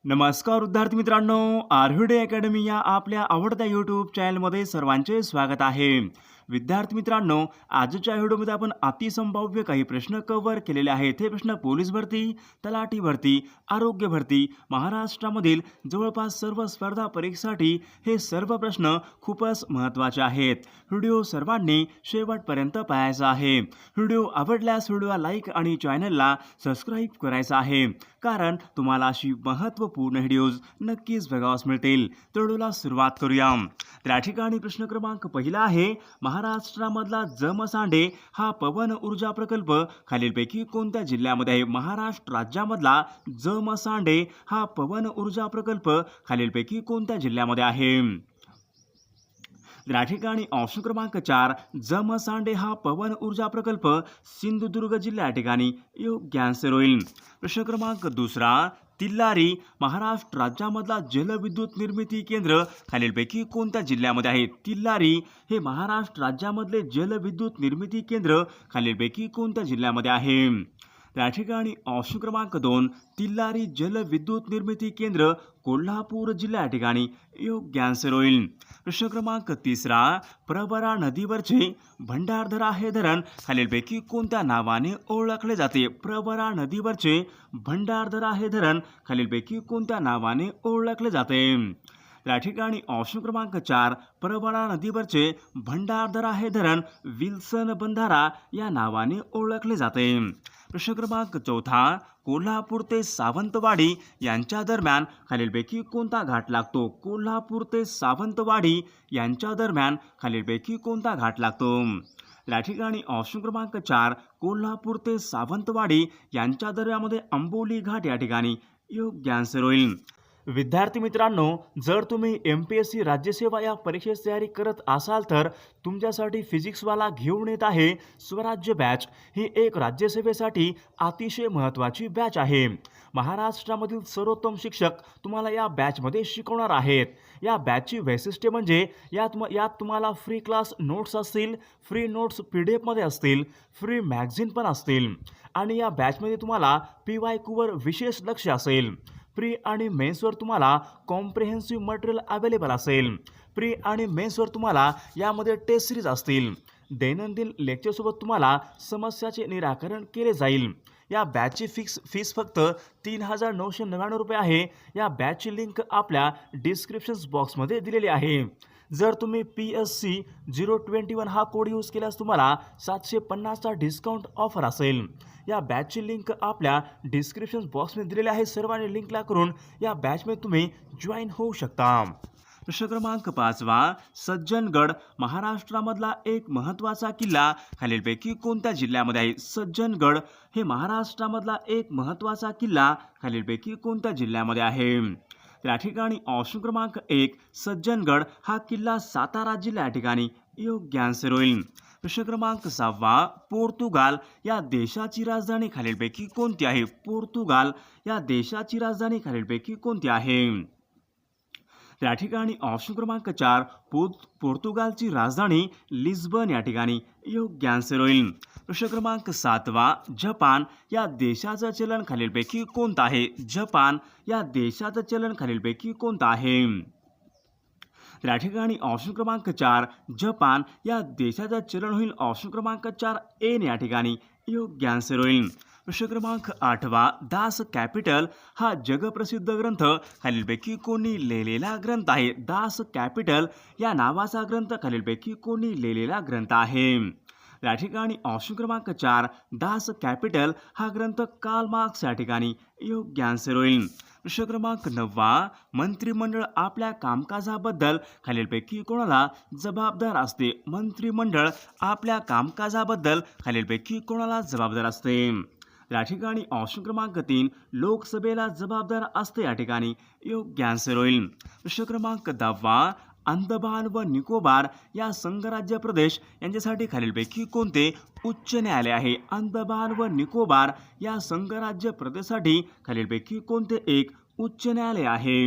नमस्कार विद्यार्थी मित्रांनो, आर्व्हिडे अकॅडमी या आपल्या आवडत्या यूट्यूब चॅनलमध्ये सर्वांचे स्वागत आहे. विद्यार्थी मित्रांनो, आजच्या व्हिडिओमध्ये आपण अतिसंभाव्य काही प्रश्न कव्हर केलेले आहेत. हे प्रश्न पोलीस भरती, तलाठी भरती, आरोग्य भरती, महाराष्ट्रामधील जवळपास सर्व स्पर्धा परीक्षेसाठी हे सर्व प्रश्न खूपच महत्त्वाचे आहेत. व्हिडिओ सर्वांनी शेवटपर्यंत पाहायचा आहे. व्हिडिओ आवडल्यास व्हिडिओला लाईक आणि चॅनलला सबस्क्राईब करायचं आहे, कारण तुम्हाला अशी महत्त्वपूर्ण व्हिडिओज नक्कीच बघावयास मिळतील. तर व्हिडिओला सुरुवात करूया. तर या ठिकाणी प्रश्न क्रमांक पहिला आहे, महाराष्ट्रामधला जमसांडे हा पवन ऊर्जा प्रकल्प खालीलपैकी कोणत्या जिल्ह्यामध्ये आहे? महाराष्ट्र राज्यामधला जमसांडे हा पवन ऊर्जा प्रकल्प खालीलपैकी कोणत्या जिल्ह्यामध्ये आहे? या ठिकाणी ऑप्शन क्रमांक 4, जमसांडे हा पवन ऊर्जा प्रकल्प सिंधुदुर्ग जिल्हा या ठिकाणी योग्य आन्सर होईल. प्रश्न क्रमांक दुसरा, तिल्लारी महाराष्ट्र राज्यामधला जलविद्युत निर्मिती केंद्र खालीलपैकी कोणत्या जिल्ह्यामध्ये आहे? तिल्लारी हे महाराष्ट्र राज्यामधले जलविद्युत निर्मिती केंद्र खालीलपैकी कोणत्या जिल्ह्यामध्ये आहे? त्या ठिकाणी ऑप्शन क्रमांक 2, तिल्लारी जलविद्युत निर्मिती केंद्र कोल्हापूर जिल्हा या ठिकाणी योग्य आन्सर होईल. प्रश्न क्रमांक तिसरा, प्रवरा नदीवरचे भंडारदरा हे धरण खालीलपैकी कोणत्या नावाने ओळखले जाते? प्रवरा नदीवरचे भंडारदरा हे धरण खालीलपैकी कोणत्या नावाने ओळखले जाते? या ठिकाणी ऑप्शन क्रमांक 4, प्रवरा नदीवरचे भंडारदरा हे धरण विल्सन बंधारा या नावाने ओळखले जाते. प्रश्न क्रमांक चौथा, कोल्हापूर ते सावंतवाडी यांच्या दरम्यान खालीलपैकी कोणता घाट लागतो? कोल्हापूर ते सावंतवाडी यांच्या दरम्यान खालीलपैकी कोणता घाट लागतो? या ठिकाणी ऑप्शन क्रमांक 4, कोल्हापूर ते सावंतवाडी यांच्या दरम्यानमध्ये आंबोली घाट या ठिकाणी योग्य आन्सर होईल. विद्यार्थी मित्रांनो, जर तुम्ही MPSC राज्यसेवा या परीक्षेची तयारी करत असाल तर तुमच्यासाठी फिजिक्सवाला घेऊन येत आहे स्वराज्य बॅच. ही एक राज्यसेवेसाठी अतिशय महत्त्वाची बॅच आहे. महाराष्ट्रामधील सर्वोत्तम शिक्षक तुम्हाला या बॅचमध्ये शिकवणार आहेत. या बॅचची वैशिष्ट्ये म्हणजे यात तुम्हाला फ्री क्लास नोट्स असतील, फ्री नोट्स PDF असतील, फ्री मॅगझिन पण असतील आणि या बॅचमध्ये तुम्हाला PYQवर विशेष लक्ष असेल. प्री आणि मेन्सवर तुम्हाला कॉम्प्रिहेन्सिव्ह मटेरियल अवेलेबल असेल. प्री आणि मेन्सवर तुम्हाला यामध्ये टेस्ट सिरीज असतील. दैनंदिन लेक्चरसोबत तुम्हाला समस्याचे निराकरण केले जाईल. या बॅचची फीस फक्त 3,999 रुपये आहे. या बॅचची लिंक आपल्या डिस्क्रिप्शन बॉक्समध्ये दिलेली आहे. जर तुम्ही PSC 021 हा कोड यूज केल्यास तुम्हाला 750चा डिस्काउंट ऑफर असेल. या बॅचची लिंक आपल्या डिस्क्रिप्शन बॉक्समध्ये दिलेली आहे. सर्वांनी लिंकला करून या बॅचमध्ये तुम्ही जॉईन होऊ शकता. प्रश्न क्रमांक 5, सज्जनगड महाराष्ट्रामधला एक महत्त्वाचा किल्ला खालीलपैकी कोणत्या जिल्ह्यामध्ये आहे? सज्जनगड हे महाराष्ट्रामधला एक महत्त्वाचा किल्ला खालीलपैकी कोणत्या जिल्ह्यामध्ये आहे? या ठिकाणी ऑप्शन क्रमांक 1, सज्जनगड हा किल्ला सातारा जिल्हा या ठिकाणी योग्य आन्सर होईल. प्रश्न क्रमांक 6, पोर्तुगाल या देशाची राजधानी खालीलपैकी कोणती आहे? पोर्तुगाल या देशाची राजधानी खालीलपैकी कोणती आहे? या ठिकाणी ऑप्शन क्रमांक 4, पोर्तुगालची राजधानी लिस्बन या ठिकाणी योग्य आन्सर होईल. प्रश्न क्रमांक 7, जपान या देशाचं चलन खालीलपैकी कोणतं आहे? जपान या देशाचं चलन खालीलपैकी कोणतं आहे? या ठिकाणी ऑप्शन क्रमांक 4, जपान या देशाचं चलन होईल ऑप्शन क्रमांक 4 एन या ठिकाणी योग्य आन्सर होईल. प्रश्न क्रमांक 8, दास कॅपिटल हा जगप्रसिद्ध ग्रंथ खालीलपैकी कोणी लिहिलेला ग्रंथ आहे? दास कॅपिटल या नावाचा ग्रंथ खालीलपैकी कोणी लिहिलेला ग्रंथ आहे? या ठिकाणी ऑप्शन क्रमांक 4, दास कॅपिटल हा ग्रंथ कार्ल मार्क्स या ठिकाणी योग्य आन्सर होईल. प्रश्न क्रमांक 9, मंत्रिमंडळ आपल्या कामकाजाबद्दल खालीलपैकी कोणाला जबाबदार असते? मंत्रिमंडळ आपल्या कामकाजाबद्दल खालीलपैकी कोणाला जबाबदार असते? या ठिकाणी ऑप्शन क्रमांक 3, लोकसभेला जबाबदार असते या ठिकाणी योग्य आन्सर होईल. प्रश्न क्रमांक 10, अंदमान व निकोबार या संघराज्य प्रदेश यांच्यासाठी खालीलपैकी कोणते उच्च न्यायालय आहे? अंदमान व निकोबार या संघराज्य प्रदेशासाठी खालीलपैकी कोणते एक उच्च न्यायालय आहे?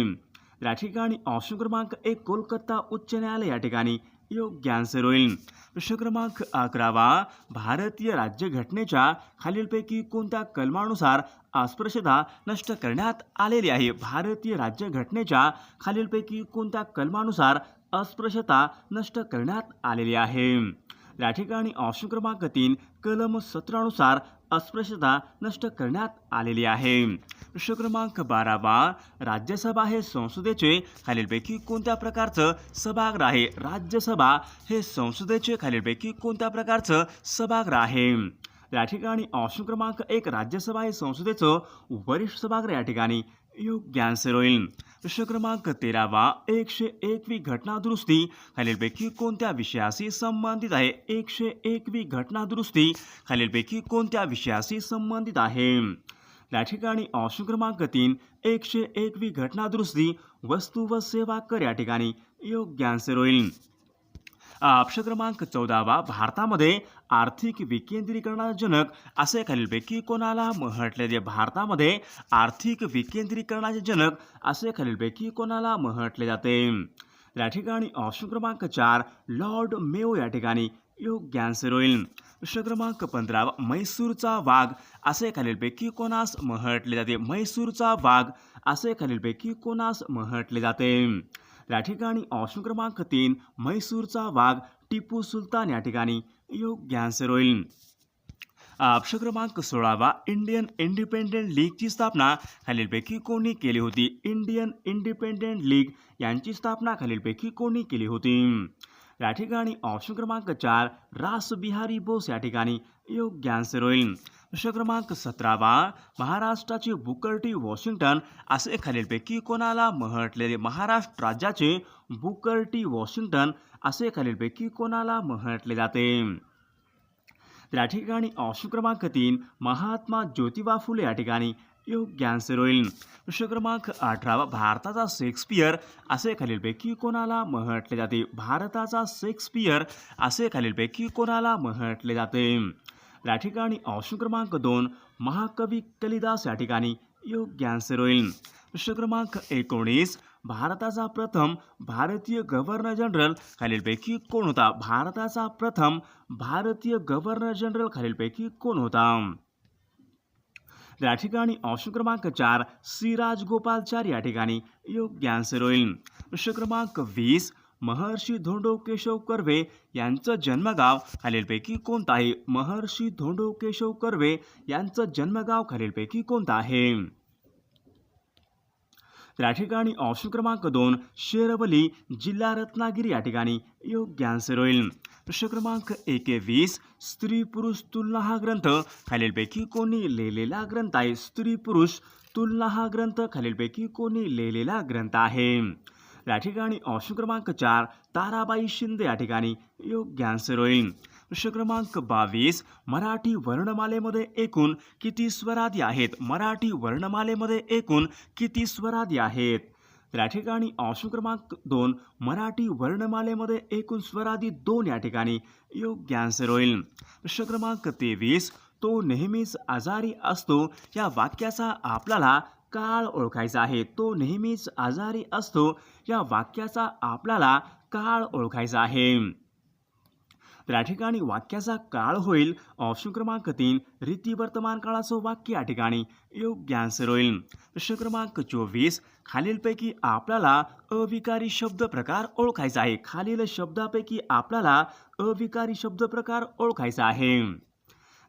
या ठिकाणी ऑप्शन क्रमांक 1, कोलकाता उच्च न्यायालय या ठिकाणी योग्य आन्सर होईल. प्रश्न क्रमांक 11. भारतीय राज्यघटनेच्या खालीलपैकी कोणत्या कलमानुसार अस्पृश्यता नष्ट करण्यात आलेली आहे? भारतीय राज्यघटनेच्या खालीलपैकी कोणत्या कलमानुसार अस्पृश्यता नष्ट करण्यात आलेली आहे? या ठिकाणी ऑप्शन क्रमांक 3 कलम 17 नुसार अस्पृश्यता नष्ट करण्यात आलेली आहे. प्रश्न क्रमांक 12. राज्यसभा हे संसदेचे खालीलपैकी कोणत्या प्रकारचं सभागृह आहे? राज्यसभा हे संसदेचे खालीलपैकी कोणत्या प्रकारचं सभागृह आहे? या ठिकाणी ऑप्शन क्रमांक 1 राज्यसभा हे संसदेचं वरिष्ठ सभागृह या ठिकाणी योग्य आन्सर होईल. प्रश्न क्रमांक 13. 101वी घटना दुरुस्ती खालीलपैकी कोणत्या विषयाशी संबंधित आहे? 101वी घटना दुरुस्ती खालीलपैकी कोणत्या विषयाशी संबंधित आहे? या ठिकाणी ऑप्शन क्रमांक 3 101वी घटना दुरुस्ती वस्तू व सेवा कर या ठिकाणी योग्य आन्सर होईल. प्रश्न क्रमांक 14. भारतामध्ये आर्थिक विकेंद्रीकरणाचा जनक असे खालीलपैकी कोणाला म्हटले जाते? भारतामध्ये आर्थिक विकेंद्रीकरणाचे जनक असे खालीलपैकी कोणाला म्हटले जाते? या ठिकाणी ऑप्शन क्रमांक 4 लॉर्ड मेयो या ठिकाणी योग्य आन्सर होईल. प्रश्न क्रमांक 15. म्हैसूरचा वाघ असे खालीलपैकी कोणास म्हटले जाते? म्हैसूरचा वाघ असे खालीलपैकी कोणास म्हटले जाते? या ठिकाणी ऑप्शन क्रमांक 3 म्हैसूरचा वाघ टिपू सुलतान या ठिकाणी योग्य आन्सर होईल. प्रश्न क्रमांक 16. इंडियन इंडिपेंडेंट लीगची स्थापना खालीलपैकी कोणी केली होती? इंडियन इंडिपेंडेंट लीग यांची स्थापना खालीलपैकी कोणी केली होती? या ठिकाणी ऑप्शन क्रमांक 4 रासबिहारी बोस या ठिकाणी योग्य आन्सर होईल. प्रश्न क्रमांक 17. महाराष्ट्राचे बुकर टी वॉशिंग्टन असे खालीलपैकी कोणाला म्हटले जाते? महाराष्ट्र राज्याचे बुकर टी वॉशिंग्टन असे खालीलपैकी कोणाला म्हटले जाते? त्या ठिकाणी ऑप्शन क्रमांक 3 महात्मा ज्योतिबा फुले या ठिकाणी योग्य आन्सर होईल. प्रश्न क्रमांक 18. भारताचा शेक्सपियर असे खालीलपैकी कोणाला म्हटले जाते? भारताचा शेक्सपियर असे खालीलपैकी कोणाला म्हटले जाते? या ठिकाणी ऑप्शन क्रमांक 2 महाकवी कालिदास या ठिकाणी योग्य आन्सर होईल. प्रश्न क्रमांक 19. भारताचा प्रथम भारतीय गव्हर्नर जनरल खालीलपैकी कोण होता? भारताचा प्रथम भारतीय गव्हर्नर जनरल खालीलपैकी कोण होता? या ठिकाणी ऑप्शन क्रमांक 4 सी राजगोपालचारी या ठिकाणी योग्य आन्सर होईल. प्रश्न क्रमांक 20. महर्षी धोंडो केशव कर्वे यांचं जन्मगाव खालीलपैकी कोणतं आहे? महर्षी धोंडो केशव कर्वे यांचं जन्मगाव खालीलपैकी कोणतं आहे? या ठिकाणी ऑप्शन क्रमांक 2 शेरवली जिल्हा रत्नागिरी या ठिकाणी योग्य आन्सर होईल. प्रश्न क्रमांक 21. स्त्री पुरुष तुलना हा ग्रंथ खालीलपैकी कोणी लिहिलेला ग्रंथ आहे? स्त्री पुरुष तुलना हा ग्रंथ खालीलपैकी कोणी लिहिलेला ग्रंथ आहे? या ठिकाणी ऑप्शन क्रमांक 4 ताराबाई शिंदे या ठिकाणी योग्य आन्सर होईल. प्रश्न क्रमांक 22. मराठी वर्णमालेमध्ये एकूण किती स्वरादी आहेत? मराठी वर्णमालेमध्ये एकूण किती स्वरादी आहेत? या ठिकाणी ऑप्शन क्रमांक 2 मराठी वर्णमालेमध्ये एकूण स्वरादी 2 या ठिकाणी योग्य आन्सर होईल. प्रश्न क्रमांक 23. तो नेहमीच आजारी असतो या वाक्याचा आपल्याला काळ ओळखायचा आहे. तो नेहमीच आजारी असतो या वाक्याचा आपल्याला काळ ओळखायचा आहे. तर या ठिकाणी वाक्याचा काळ होईल ऑप्शन क्रमांक 3 रीती वर्तमान काळाचं वाक्य या ठिकाणी योग्य आन्सर होईल. प्रश्न क्रमांक 24. खालीलपैकी आपल्याला अविकारी शब्द प्रकार ओळखायचा आहे. खालील शब्दापैकी आपल्याला अविकारी शब्द प्रकार ओळखायचा आहे.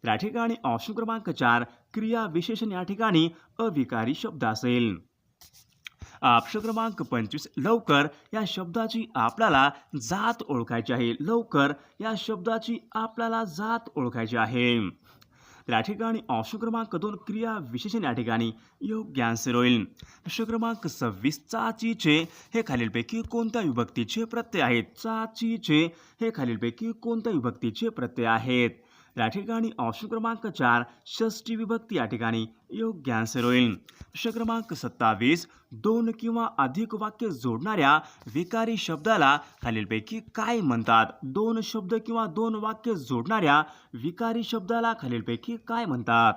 या ठिकाणी ऑप्शन क्रमांक 4 क्रिया विशेषण या ठिकाणी अविकारी शब्द असेल. प्रश्न क्रमांक 25. लवकर या शब्दाची आपल्याला जात ओळखायची आहे. लवकर या शब्दाची आपल्याला जात ओळखायची आहे. या ठिकाणी ऑप्शन क्रमांक 2 क्रिया विशेषण या ठिकाणी योग्य आन्सर होईल. प्रश्न क्रमांक 26. चाचीचे हे खालीलपैकी कोणत्या विभक्तीचे प्रत्यय आहेत? चाचीचे हे खालीलपैकी कोणत्या विभक्तीचे प्रत्यय आहेत? या ठिकाणी ऑप्शन क्रमांक 4 षष्ठी विभक्ती या ठिकाणी योग्य आन्सर होईल. प्रश्न क्रमांक 27. 2 किंवा अधिक वाक्य जोडणाऱ्या विकारी शब्दाला खालीलपैकी काय म्हणतात? 2 शब्द किंवा 2 वाक्य जोडणाऱ्या विकारी शब्दाला खालीलपैकी काय म्हणतात?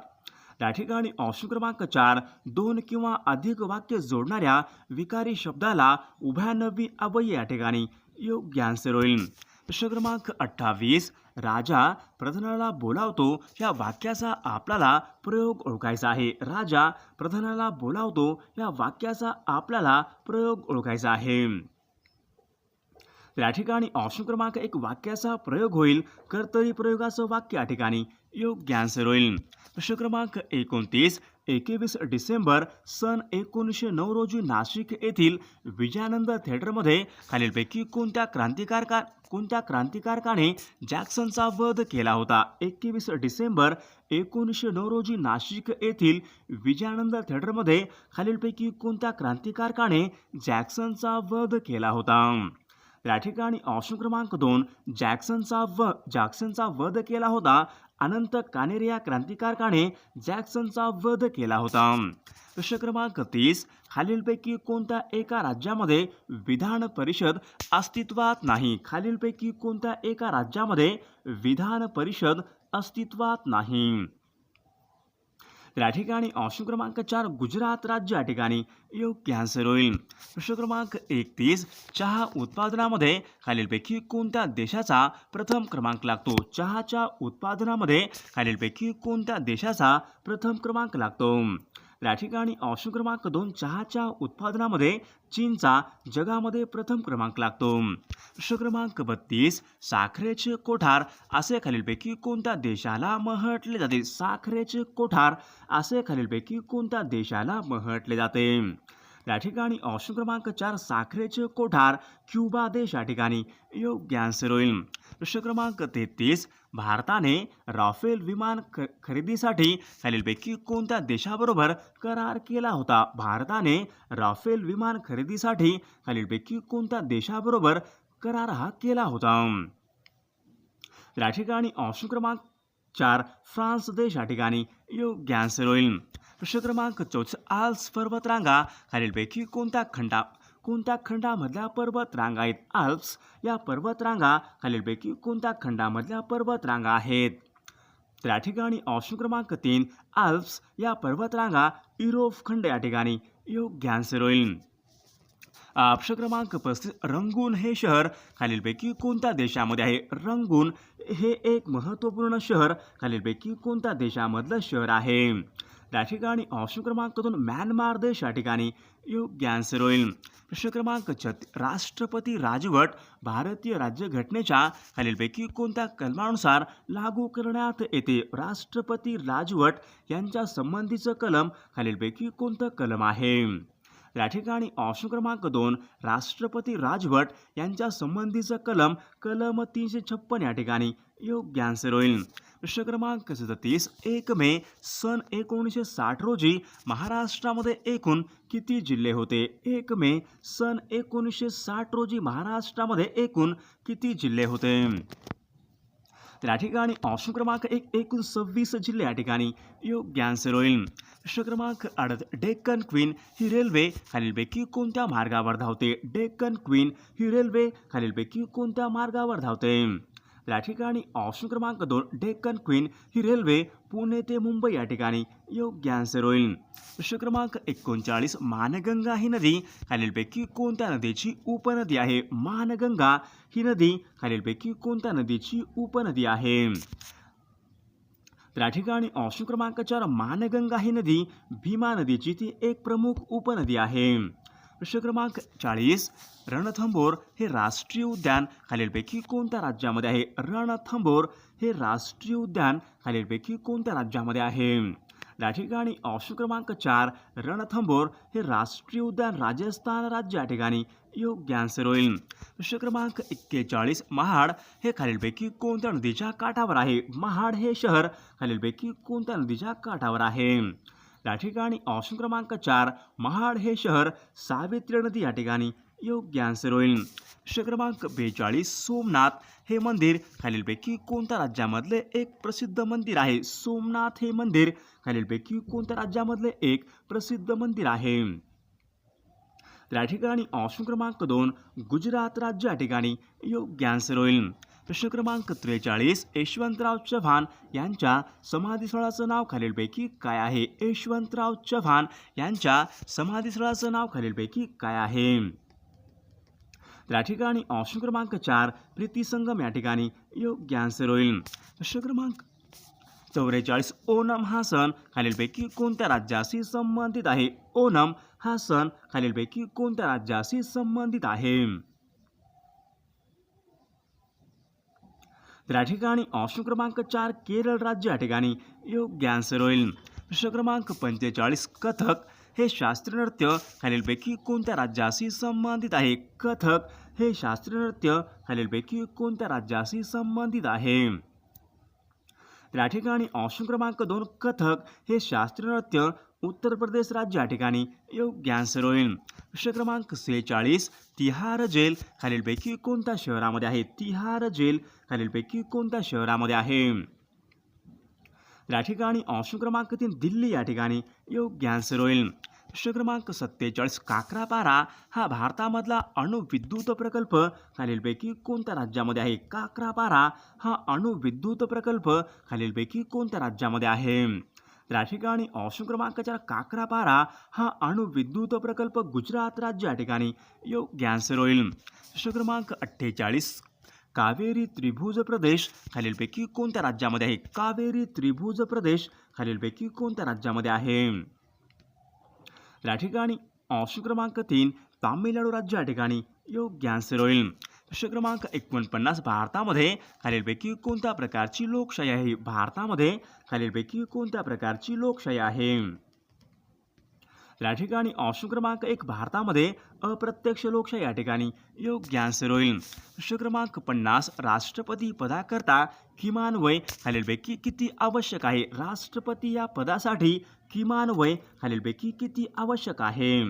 या ठिकाणी ऑप्शन क्रमांक 4 2 किंवा अधिक वाक्य जोडणाऱ्या विकारी शब्दाला उभयनवी अव्यय या ठिकाणी योग्य आन्सर होईल. प्रश्न क्रमांक 28. राजा प्रधानाला बोलावतो या वाक्याचा आपल्याला प्रयोग ओळखायचा आहे. राजा प्रधानाला बोलावतो या वाक्याचा आपल्याला प्रयोग ओळखायचा आहे. या ठिकाणी ऑप्शन क्रमांक 1 वाक्याचा प्रयोग होईल. कर्तरी प्रयोगाचं वाक्य या ठिकाणी योग्य आन्सर होईल. प्रश्न क्रमांक 29. 21 डिसेंबर सन 1909 रोजी नाशिक येथील विजयानंद थिएटरमध्ये खालीलपैकी कोणत्या क्रांतिकारकाने जॅक्सनचा वध केला होता? 21 डिसेंबर 1909 रोजी नाशिक येथील विजयानंद थिएटरमध्ये खालीलपैकी कोणत्या क्रांतिकारकाने जॅक्सनचा वध केला होता? या ठिकाणी ऑप्शन क्रमांक 2 जॅक्सनचा वध केला होता. अनंत कानेरे या क्रांतिकारकाने जॅक्सनचा वध केला होता. प्रश्न क्रमांक 30. खालीलपैकी कोणत्या एका राज्यामध्ये विधान परिषद अस्तित्वात नाही? खालीलपैकी कोणत्या एका राज्यामध्ये विधान परिषद अस्तित्वात नाही? या ठिकाणी ऑप्शन क्रमांक 4 गुजरात राज्य या ठिकाणी योग्य आन्सर होईल. प्रश्न क्रमांक 31. चहा उत्पादनामध्ये खालीलपैकी कोणत्या देशाचा प्रथम क्रमांक लागतो? चहाच्या उत्पादनामध्ये खालीलपैकी कोणत्या देशाचा प्रथम क्रमांक लागतो? या ठिकाणी ऑप्शन क्रमांक 2 चहाच्या उत्पादनामध्ये चीनचा जगामध्ये प्रथम क्रमांक लागतो. प्रश्न क्रमांक 32. साखरेचे कोठार असे खालीलपैकी कोणत्या देशाला म्हटले जाते? साखरेचे कोठार असे खालीलपैकी कोणत्या देशाला म्हटले जाते? या ठिकाणी ऑप्शन क्रमांक 4 साखरेचे कोठार क्युबा देश या ठिकाणी योग्य आन्सर होईल. प्रश्न क्रमांक 33. भारताने राफेल विमान खरेदीसाठी खालीलपैकी कोणत्या देशाबरोबर करार केला होता? भारताने राफेल विमान खरेदीसाठी खालीलपैकी कोणत्या देशाबरोबर करार हा केला होता? या ठिकाणी ऑप्शन क्रमांक 4 फ्रान्स देश या ठिकाणी योग्य आन्सर होईल. प्रश्न क्रमांक 34. आल्प्स पर्वतरांगा खालीलपैकी कोणत्या खंडामधल्या पर्वतरांगा आहेत? आल्प्स या पर्वतरांगा खालीलपैकी कोणत्या खंडामधल्या पर्वतरांगा आहेत? तर या ठिकाणी ऑप्शन क्रमांक 3 आल्प्स या पर्वतरांगा युरोप खंड या ठिकाणी योग्य आन्सर होईल. प्रश्न क्रमांक 35. रंगून हे शहर खालीलपैकी कोणत्या देशामध्ये आहे? रंगून हे एक महत्त्वपूर्ण शहर खालीलपैकी कोणत्या देशामधलं शहर आहे? या ठिकाणी ऑप्शन क्रमांक 2 म्यानमार देश या ठिकाणी योग्य आन्सर होईल. प्रश्न क्रमांक 36. राष्ट्रपती राजवट भारतीय राज्यघटनेच्या खालीलपैकी कोणत्या कलमानुसार लागू करण्यात येते? राष्ट्रपती राजवट यांच्या संबंधीचं कलम खालीलपैकी कोणतं कलम आहे? या ठिकाणी ऑप्शन क्रमांक 2 राष्ट्रपती राजवट यांच्या संबंधीचं कलम 356 या ठिकाणी योग्य आन्सर होईल. प्रश्न क्रमांक 37. 1 मे सन 1960 रोजी महाराष्ट्रामध्ये एकूण किती जिल्हे होते? 1 मे सन 1960 रोजी महाराष्ट्रामध्ये एकूण किती जिल्हे होते? तर या ठिकाणी ऑप्शन क्रमांक 1 एकूण 26 जिल्हे या ठिकाणी योग्य आन्सर होईल. प्रश्न क्रमांक 8. डेक्कन क्वीन ही रेल्वे खालीलपैकी कोणत्या मार्गावर धावते? डेक्कन क्वीन ही रेल्वे खालीलपैकी कोणत्या मार्गावर धावते? या ठिकाणी ऑप्शन क्रमांक 2 डेक्कन क्वीन ही रेल्वे पुणे ते मुंबई या ठिकाणी योग्य आन्सर होईल. प्रश्न क्रमांक 39. मानगंगा ही नदी खालीलपैकी कोणत्या नदीची उपनदी आहे? मानगंगा ही नदी खालीलपैकी कोणत्या नदीची उपनदी आहे? तर या ठिकाणी ऑप्शन क्रमांक 4 मानगंगा ही नदी भीमा नदीची ती एक प्रमुख उपनदी आहे. प्रश्न क्रमांक 40. रणथंबोर हे राष्ट्रीय उद्यान खालीलपैकी कोणत्या राज्यामध्ये आहे? रणथंबोर हे राष्ट्रीय उद्यान खालीलपैकी कोणत्या राज्यामध्ये आहे? या ठिकाणी ऑप्शन क्रमांक 4 रणथंबोर हे राष्ट्रीय उद्यान राजस्थान राज्य या ठिकाणी योग्य आन्सर होईल. प्रश्न क्रमांक 41. महाड हे खालीलपैकी कोणत्या नदीच्या काठावर आहे? महाड हे शहर खालीलपैकी कोणत्या नदीच्या काठावर आहे? या ठिकाणी ऑप्शन क्रमांक 4 महाड हे शहर सावित्री नदी या ठिकाणी योग्य आन्सर होईल. प्रश्न क्रमांक 42. सोमनाथ हे मंदिर खालीलपैकी कोणत्या राज्यामधले एक प्रसिद्ध मंदिर आहे? सोमनाथ हे मंदिर खालीलपैकी कोणत्या राज्यामधले एक प्रसिद्ध मंदिर आहे? या ठिकाणी ऑप्शन क्रमांक 2 गुजरात राज्य या ठिकाणी योग्य आन्सर होईल. प्रश्न क्रमांक 43. यशवंतराव चव्हाण यांच्या समाधीस्थळाचं नाव खालीलपैकी काय आहे? यशवंतराव चव्हाण यांच्या समाधीस्थळाचं नाव खालीलपैकी काय आहे? तर या ठिकाणी ऑप्शन क्रमांक 4 प्रीती संगम या ठिकाणी योग्य आन्सर होईल. प्रश्न क्रमांक 44 ओणम हा सण खालीलपैकी कोणत्या राज्याशी संबंधित आहे? ओणम हा सण खालीलपैकी कोणत्या राज्याशी संबंधित आहे? तर या ठिकाणी ऑप्शन क्रमांक 4 केरळ राज्य या ठिकाणी योग्य आन्सर होईल. प्रश्न क्रमांक 45 कथक हे शास्त्रीय नृत्य खालीलपैकी कोणत्या राज्याशी संबंधित आहे? कथक हे शास्त्रीय नृत्य खालीलपैकी कोणत्या राज्याशी संबंधित आहे? तर या ठिकाणी ऑप्शन क्रमांक 2 कथक हे शास्त्रीय नृत्य उत्तर प्रदेश राज्य या ठिकाणी योग्य आन्सर होईल. प्रश्न क्रमांक 46 तिहार जेल खालीलपैकी कोणत्या शहरामध्ये आहे? तिहार जेल खालीलपैकी कोणत्या शहरामध्ये आहे? तर या ठिकाणी ऑप्शन क्रमांक 3 दिल्ली या ठिकाणी योग्य आन्सर होईल. प्रश्न क्रमांक 47 काक्रापारा हा भारतामधला अणुविद्युत प्रकल्प खालीलपैकी कोणत्या राज्यामध्ये आहे? काक्रापारा हा अणुविद्युत प्रकल्प खालीलपैकी कोणत्या राज्यामध्ये आहे? तर या ठिकाणी ऑप्शन क्रमांक 4 काक्रापारा हा अणुविद्युत प्रकल्प गुजरात राज्य या ठिकाणी योग्य आन्सर होईल. प्रश्न क्रमांक 48 कावेरी त्रिभुज प्रदेश खालीलपैकी कोणत्या राज्यामध्ये आहे? कावेरी त्रिभुज प्रदेश खालीलपैकी कोणत्या राज्यामध्ये आहे? या ठिकाणी ऑप्शन क्रमांक 3 तामिळनाडू राज्य या ठिकाणी योग्य आन्सर होईल. प्रश्न क्रमांक 49 भारतामध्ये खालीलपैकी कोणत्या प्रकारची लोकशाही आहे? भारतामध्ये खालीलपैकी कोणत्या प्रकारची लोकशाही आहे? या ठिकाणी ऑप्शन क्रमांक 1 भारतामध्ये अप्रत्यक्ष लोकशाही या ठिकाणी योग्य आन्सर होईल. प्रश्न क्रमांक 50 राष्ट्रपती पदाकरता किमान वय खालीलपैकी किती आवश्यक आहे? राष्ट्रपती या पदासाठी किमान वय खालीलपैकी किती आवश्यक आहे?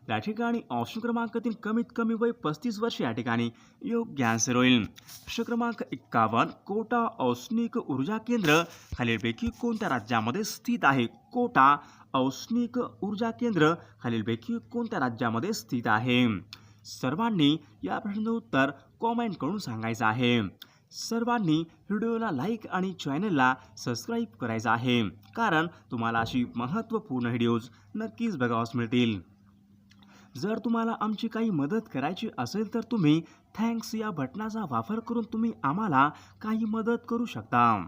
या ठिकाणी ऑप्शन क्रमांक 3 कमीत कमी वय 35 वर्ष या ठिकाणी योग्य आन्सर होईल. प्रश्न क्रमांक 51 कोटा औष्णिक ऊर्जा केंद्र खालीलपैकी कोणत्या राज्यामध्ये स्थित आहे? कोटा औष्णिक ऊर्जा केंद्र खालीलपैकी कोणत्या राज्यामध्ये स्थित आहे? सर्वांनी या प्रश्नाचं उत्तर कॉमेंट करून सांगायचं आहे. सर्वांनी व्हिडिओला लाईक आणि चॅनलला सबस्क्राईब करायचं आहे, कारण तुम्हाला अशी महत्त्वपूर्ण व्हिडिओज नक्कीच बघावयास मिळतील. जर तुम्हाला आमची काही मदत करायची असेल तर तुम्ही थँक्स या बटनाचा वापर करून तुम्ही आम्हाला काही मदत करू शकता.